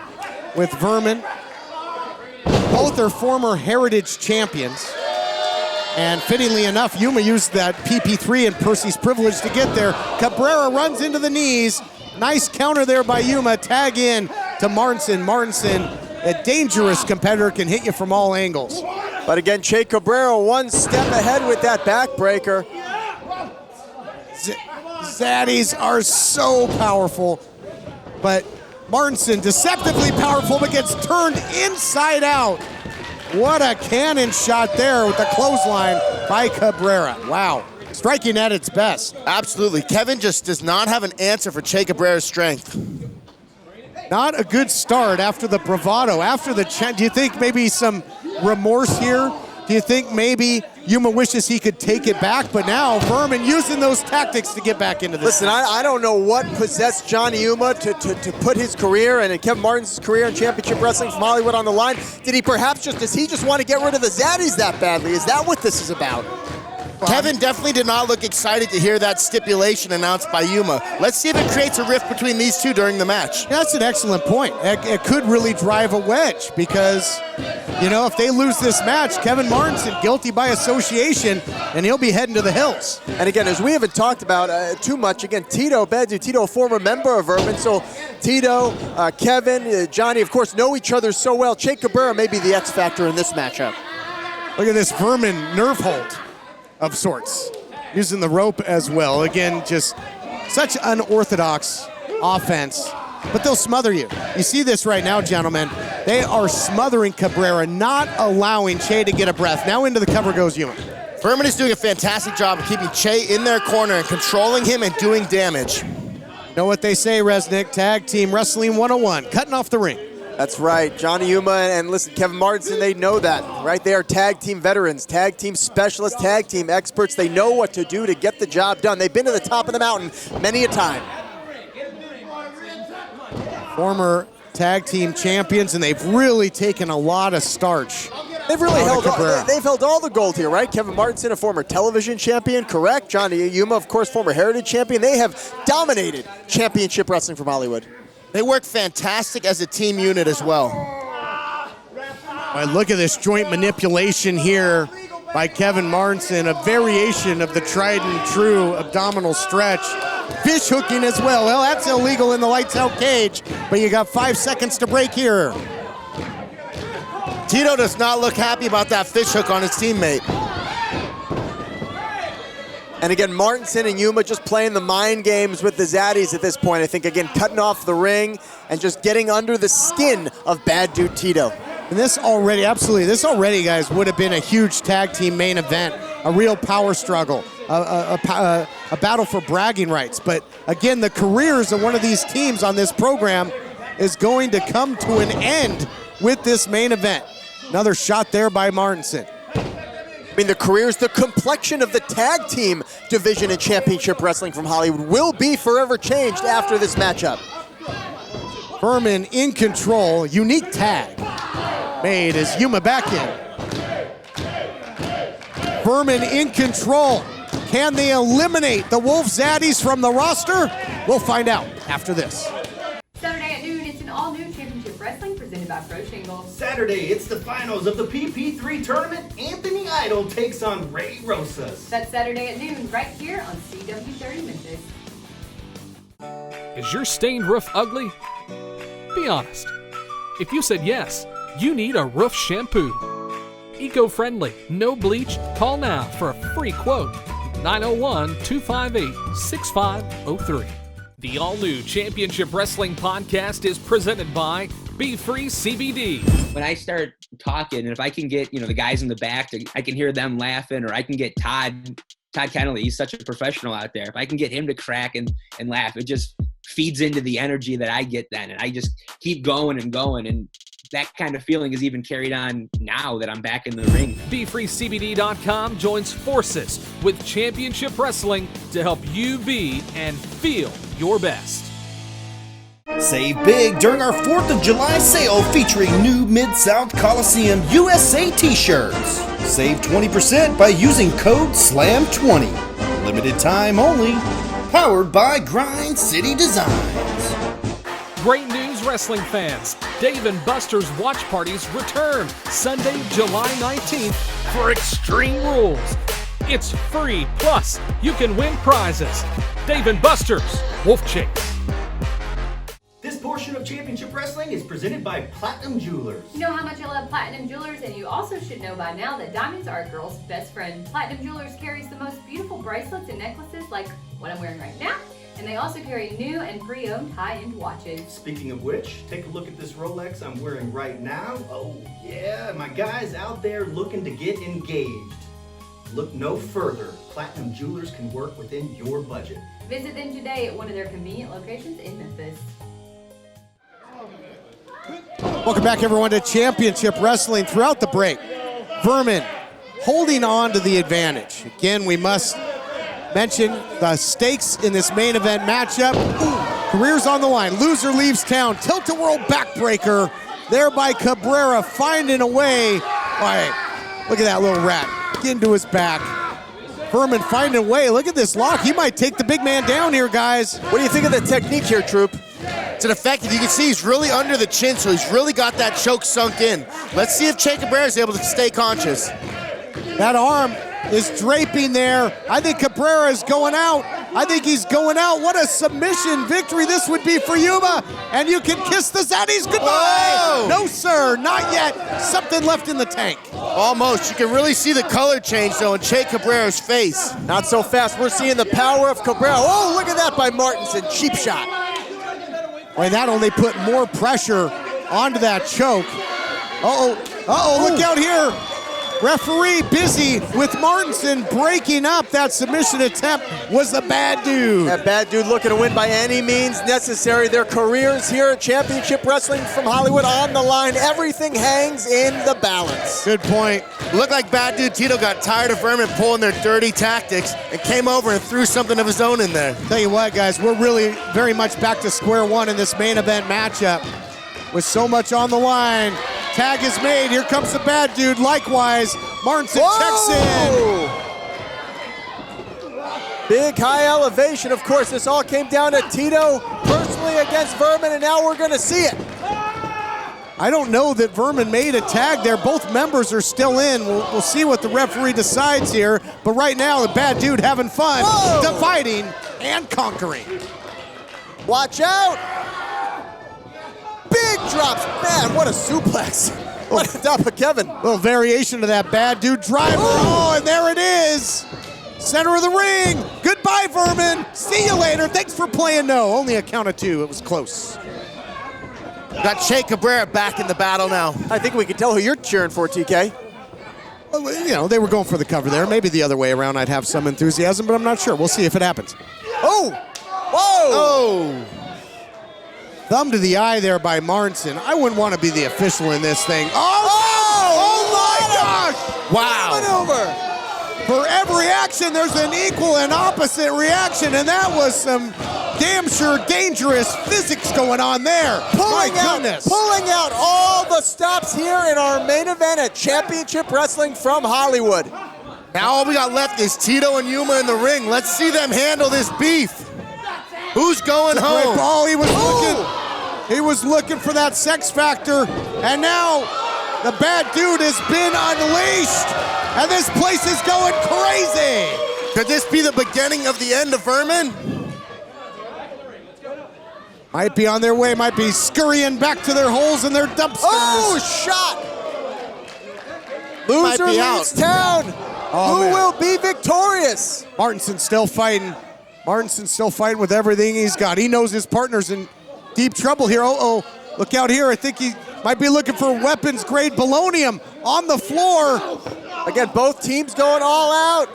with Vermin. Both are former Heritage champions. And fittingly enough, Yuma used that PP3 and Percy's privilege to get there. Cabrera runs into the knees. Nice counter there by Yuma. Tag in to Martinson. Martinson, a dangerous competitor, can hit you from all angles. But again, Che Cabrera one step ahead with that backbreaker. Zaddies are so powerful, but Martinson deceptively powerful, but gets turned inside out. What a cannon shot there with the clothesline by Cabrera. Wow, striking at its best. Absolutely, Kevin just does not have an answer for Che Cabrera's strength. Not a good start after the bravado, after the chant. Do you think maybe some remorse here Do you think maybe Yuma wishes he could take it back, but now Vermin using those tactics to get back into this? Listen, I don't know what possessed Johnny Yuma to put his career and Kevin Martin's career in championship wrestling from Hollywood on the line. Did he perhaps does he just want to get rid of the Zaddies that badly? Is that what this is about? Kevin definitely did not look excited to hear that stipulation announced by Yuma. Let's see if it creates a rift between these two during the match. That's an excellent point. It could really drive a wedge because, you know, if they lose this match, Kevin Martinson guilty by association, and he'll be heading to the hills. And again, as we haven't talked about too much, again, Tito, a former member of Vermin, so Tito, Kevin, Johnny, of course, know each other so well. Che Cabrera may be the X factor in this matchup. Look at this Vermin nerve hold of sorts, using the rope as well. Again, just such unorthodox offense, but they'll smother you. You see this right now, gentlemen. They are smothering Cabrera, not allowing Che to get a breath. Now into the cover goes Yuma. Vermin is doing a fantastic job of keeping Che in their corner and controlling him and doing damage. You know what they say, Resnick, Tag Team Wrestling 101, cutting off the ring. That's right, Johnny Yuma and listen, Kevin Martinson, they know that, right? They are tag team veterans, tag team specialists, tag team experts. They know what to do to get the job done. They've been to the top of the mountain many a time. Former tag team champions, and they've really taken a lot of starch. They've really held all the gold here, right? Kevin Martinson, a former television champion, correct? Johnny Yuma, of course, former Heritage champion. They have dominated championship wrestling from Hollywood. They work fantastic as a team unit as well. All right, look at this joint manipulation here by Kevin Martinson, a variation of the tried and true abdominal stretch. Fish hooking as well. Well, that's illegal in the lights out cage, but you got 5 seconds to break here. Tito does not look happy about that fish hook on his teammate. And again, Martinson and Yuma just playing the mind games with the Zaddies at this point. I think, again, cutting off the ring and just getting under the skin of Bad Dude Tito. And this already, guys, would have been a huge tag team main event, a real power struggle, a battle for bragging rights. But again, the careers of one of these teams on this program is going to come to an end with this main event. Another shot there by Martinson. I mean, the careers, the complexion of the tag team division in championship wrestling from Hollywood will be forever changed after this matchup. Vermin in control, unique tag made as Yuma back in. Vermin in control. Can they eliminate the Wolf Zaddies from the roster? We'll find out after this. Saturday at noon, it's an all-new championship wrestling presented by Pro Shingle. Saturday, it's the finals of the PP3 tournament. Anthony Idol takes on Ray Rosas. That's Saturday at noon, right here on CW30 Memphis. Is your stained roof ugly? Be honest. If you said yes, you need a roof shampoo. Eco-friendly, no bleach. Call now for a free quote. 901-258-6503. The all-new Championship Wrestling Podcast is presented by Be Free CBD. When I start talking, and if I can get, the guys in the back, I can hear them laughing, or I can get Todd Kennelly, he's such a professional out there. If I can get him to crack and laugh, it just feeds into the energy that I get then. And I just keep going and going. And that kind of feeling is even carried on now that I'm back in the ring. BeFreeCBD.com joins forces with Championship Wrestling to help you be and feel your best. Save big during our 4th of July sale featuring new Mid-South Coliseum USA t-shirts. Save 20% by using code SLAM20. Limited time only. Powered by Grind City Designs. Great news, wrestling fans. Dave & Buster's watch parties return Sunday, July 19th for Extreme Rules. It's free, plus you can win prizes. Dave & Buster's Wolf Chase. This portion of Championship Wrestling is presented by Platinum Jewelers. You know how much I love Platinum Jewelers, and you also should know by now that diamonds are a girl's best friend. Platinum Jewelers carries the most beautiful bracelets and necklaces like what I'm wearing right now, and they also carry new and pre-owned high-end watches. Speaking of which, take a look at this Rolex I'm wearing right now. Oh yeah, my guys out there looking to get engaged. Look no further. Platinum Jewelers can work within your budget. Visit them today at one of their convenient locations in Memphis. Welcome back, everyone, to Championship Wrestling. Throughout the break, Vermin holding on to the advantage. Again, we must mention the stakes in this main event matchup. Careers on the line. Loser leaves town. Tilt-a-whirl backbreaker there by Cabrera, finding a way. All right, look at that little rat. Get into his back. Vermin finding a way. Look at this lock. He might take the big man down here, guys. What do you think of the technique here, Troop? It's an effective. You can see he's really under the chin, so he's really got that choke sunk in. Let's see if Che Cabrera is able to stay conscious. That arm is draping there. I think Cabrera is going out. I think he's going out. What a submission victory this would be for Yuma. And you can kiss the Zaddies goodbye. Whoa. No, sir, not yet. Something left in the tank. Almost. You can really see the color change, though, in Che Cabrera's face. Not so fast. We're seeing the power of Cabrera. Oh, look at that by Martinson. Cheap shot. Boy, that only put more pressure onto that choke. Look out here. Referee busy with Martinson breaking up that submission attempt was the bad dude. That bad dude looking to win by any means necessary. Their careers here at Championship Wrestling from Hollywood on the line. Everything hangs in the balance. Good point. Looked like bad dude Tito got tired of Vermin pulling their dirty tactics and came over and threw something of his own in there. Tell you what, guys, we're really very much back to square one in this main event matchup with so much on the line. Tag is made. Here comes the bad dude. Likewise, Martinson checks in. Big high elevation. Of course, this all came down to Tito personally against Vermin, and now we're going to see it. I don't know that Vermin made a tag there. Both members are still in. We'll see what the referee decides here. But right now, the bad dude having fun, dividing and conquering. Watch out. Big drops. Man, what a suplex. What a top of Kevin. Little variation of that bad dude driver. Oh, and there it is. Center of the ring. Goodbye, Vermin. See you later. Thanks for playing no. Only a count of two. It was close. Got Che Cabrera back in the battle now. I think we can tell who you're cheering for, TK. Well, you know, they were going for the cover there. Maybe the other way around I'd have some enthusiasm, but I'm not sure. We'll see if it happens. Oh! Whoa! Oh! Thumb to the eye there by Martinson. I wouldn't want to be the official in this thing. Oh my gosh! Wow. Maneuver. For every action, there's an equal and opposite reaction, and that was some damn sure dangerous physics going on there. Pulling out all the stops here in our main event at Championship Wrestling from Hollywood. Now all we got left is Tito and Yuma in the ring. Let's see them handle this beef. Who's going home? Great ball. He was looking for that sex factor, and now the bad dude has been unleashed, and this place is going crazy. Could this be the beginning of the end of Vermin? Might be on their way, might be scurrying back to their holes in their dumpsters. Oh, shot! Loser leaves town. Who will be victorious? Martinson's still fighting. Martinson's still fighting with everything he's got. He knows his partner's in deep trouble here. Look out here. I think he might be looking for weapons-grade polonium on the floor. Again, both teams going all out.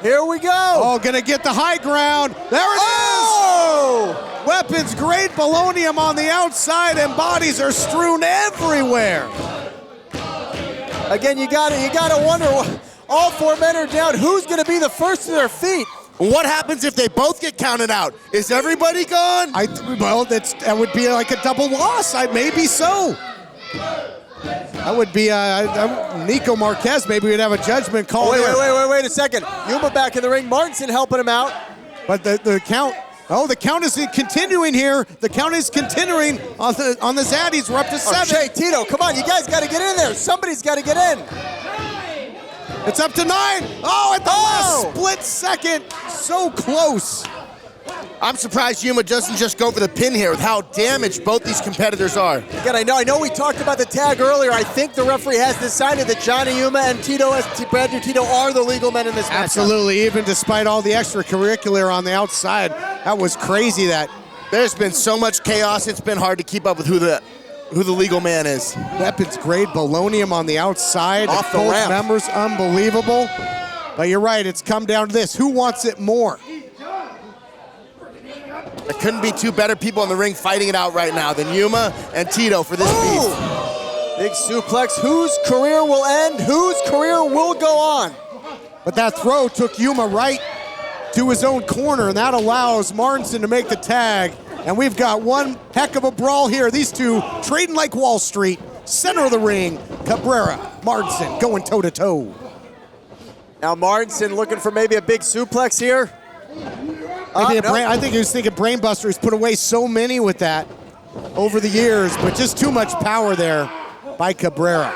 Here we go. Oh, gonna get the high ground. There it is. Weapons-grade polonium on the outside, and bodies are strewn everywhere. Again, you gotta wonder, all four men are down. Who's gonna be the first to their feet? What happens if they both get counted out? Is everybody gone? That would be like a double loss. Maybe so. That would be Nico Marquez. Maybe we'd have a judgment call. Wait a second. Yuma back in the ring. Martinson helping him out. But the count. Oh, the count is continuing here. The count is continuing on the Zaddies. We're up to 7. Hey, Tito, come on. You guys got to get in there. Somebody's got to get in. It's up to 9. Oh, at the last split second. So close. I'm surprised Yuma doesn't just go for the pin here with how damaged both these competitors are. Again, I know we talked about the tag earlier. I think the referee has decided that Johnny Yuma and Brad New Tito are the legal men in this match. Absolutely, even despite all the extracurricular on the outside. That was crazy that. There's been so much chaos, it's been hard to keep up with who the legal man is. Weapons grade polonium on the outside. Off the both ramp. Members, unbelievable. But you're right, it's come down to this. Who wants it more? There couldn't be two better people in the ring fighting it out right now than Yuma and Tito for this beef. Big suplex. Whose career will end? Whose career will go on? But that throw took Yuma right to his own corner, and that allows Martinson to make the tag. And we've got one heck of a brawl here. These two trading like Wall Street. Center of the ring, Cabrera, Martinson going toe-to-toe. Now Martinson looking for maybe a big suplex here. I think he was thinking Brainbuster. He's put away so many with that over the years, but just too much power there by Cabrera.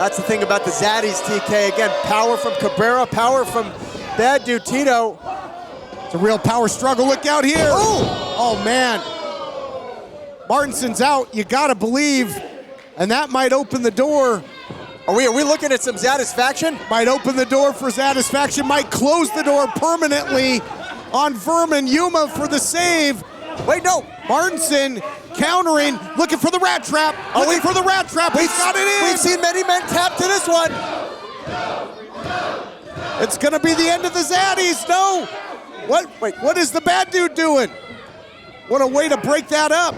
That's the thing about the Zaddies, TK. Again, power from Cabrera, power from Bad Dude Tito. It's a real power struggle. Look out here. Oh man. Martinson's out. You gotta believe. And that might open the door. Are we looking at some satisfaction? Might open the door for satisfaction. Might close the door permanently on Vermin. Yuma for the save. Wait, no. Martinson countering, looking for the rat trap. Looking for the rat trap. He's got it in. We've seen many men tap to this one. It's gonna be the end of the Zaddies. No. What is the Bad Dude doing? What a way to break that up.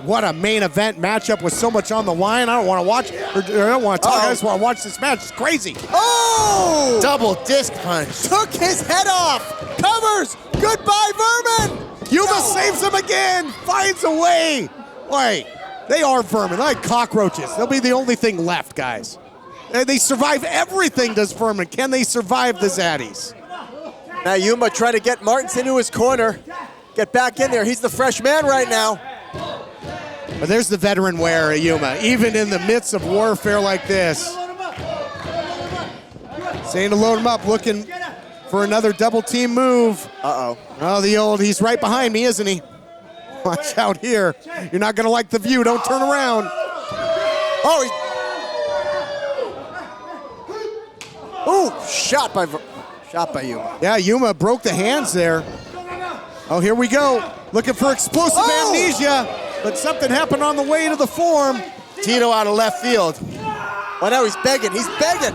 What a main event matchup with so much on the line. I don't want to watch, or I don't want to talk. I just want to watch this match. It's crazy. Oh! Double disc punch. Took his head off. Covers. Goodbye, Vermin. Yuma saves him again. Finds a way. Wait, they are Vermin, like cockroaches. They'll be the only thing left, guys. They survive everything, does Vermin. Can they survive the Zaddies? Now Yuma trying to get Martinson into his corner. Get back in there. He's the fresh man right now. But there's the veteran wear of Yuma, even in the midst of warfare like this. Saying to load him up, looking for another double team move. Uh-oh. Oh, he's right behind me, isn't he? Watch out here. You're not gonna like the view, don't turn around. Shot by Yuma. Yeah, Yuma broke the hands there. Oh, here we go. Looking for explosive amnesia. But something happened on the way to the form. Tito out of left field. Oh, now he's begging. He's begging.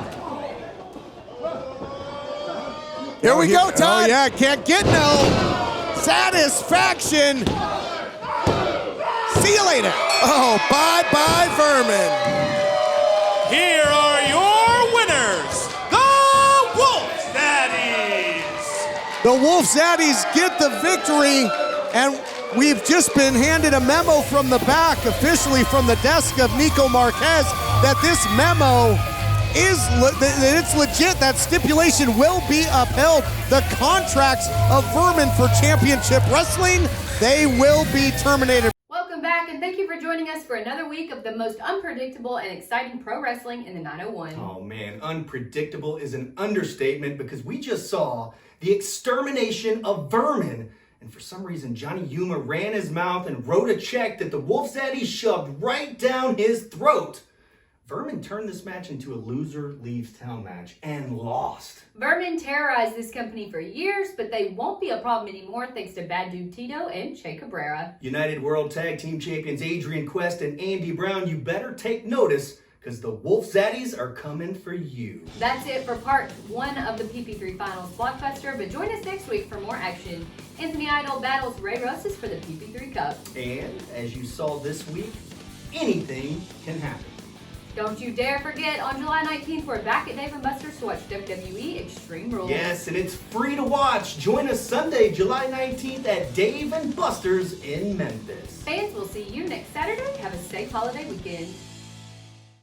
Here we go, Todd. Oh, yeah, can't get no satisfaction. See you later. Oh, bye-bye, Vermin. Here are your winners, the Wolf Daddies. The Wolf Zaddies get the victory, and we've just been handed a memo from the back, officially from the desk of Nico Marquez, that this memo is it's legit. That stipulation will be upheld. The contracts of Vermin for Championship Wrestling, they will be terminated. Welcome back, and thank you for joining us for another week of the most unpredictable and exciting pro wrestling in the 901. Oh man, unpredictable is an understatement because we just saw the extermination of Vermin. And for some reason, Johnny Yuma ran his mouth and wrote a check that the Wolf Zaddies shoved right down his throat. Vermin turned this match into a loser leaves town match and lost. Vermin terrorized this company for years, but they won't be a problem anymore thanks to Bad Dude Tito and Che Cabrera. United World Tag Team Champions Adrian Quest and Andy Brown, you better take notice because the Wolf Zaddies are coming for you. That's it for part 1 of the PP3 Finals blockbuster, but join us next week for more action. Anthony Idol battles Ray Rosas for the PP3 Cup. And as you saw this week, anything can happen. Don't you dare forget, on July 19th, we're back at Dave & Buster's to watch WWE Extreme Rules. Yes, and it's free to watch. Join us Sunday, July 19th at Dave & Buster's in Memphis. Fans, we'll see you next Saturday. Have a safe holiday weekend.